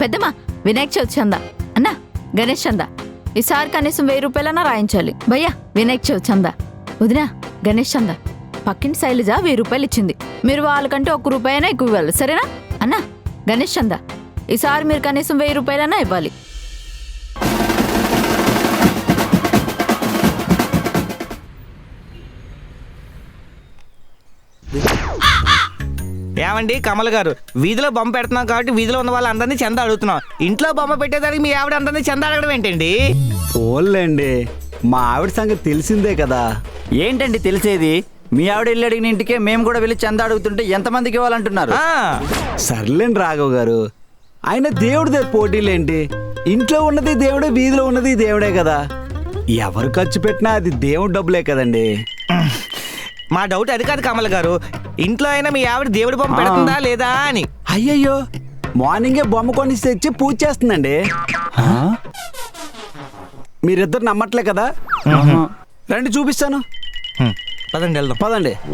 పెద్దమ్మా వినాయక చవితి చందా అన్నా గణేష్ చందా ఈసారి కనీసం 1000 రూపాయలన్నా రాయించాలి. భయ్యా వినాయక చవితి చందా. వదినా గణేష్ చందా. పక్కింటి శైలజ 1000 రూపాయలు ఇచ్చింది. మీరు వాళ్ళకంటే 1 రూపాయి అయినా ఎక్కువ ఇవ్వాలి సరేనా? అన్నా గణేష్ చందా ఈసారి మీరు కనీసం 1000 రూపాయలన్నా ఇవ్వాలి. ఏమండి కమల్ గారు, వీధిలో బొమ్మ పెడుతున్నాం కాబట్టి వీధిలో ఉన్న వాళ్ళందరినీ చందా అడుగుతున్నాం. ఇంట్లో బొమ్మ పెట్టేదానికి మీ ఆవిడ అందరినీ చందా అడగడం ఏంటండి? ఓన్లేండి, మా ఆవిడ సంగతి తెలిసిందే కదా. ఏంటండి తెలిసేది? మీ ఆవిడ ఇల్లు అడిగిన ఇంటికే మేము కూడా వెళ్ళి చందా అడుగుతుంటే ఎంతమందికి ఇవ్వాలంటున్నారు? సర్లేండి రాఘవ్ గారు, ఆయన దేవుడిదే పోటీలేంటి. ఇంట్లో ఉన్నది దేవుడే, వీధిలో ఉన్నది దేవుడే కదా. ఎవరు ఖర్చు పెట్టినా అది దేవుడి డబ్బులే కదండి. మా డౌట్ అది కాదు కమల్ గారు, ఇంట్లో అయినా మీ ఆవిడ దేవుడి బొమ్మ పెడుతుందా లేదా అని. అయ్యయ్యో, మార్నింగే బొమ్మ కొని తెచ్చి పూజ చేస్తుందండి. మీరిద్దరు నమ్మట్లే కదా, రండి చూపిస్తాను. పదండి వెళ్దాం. పదండి.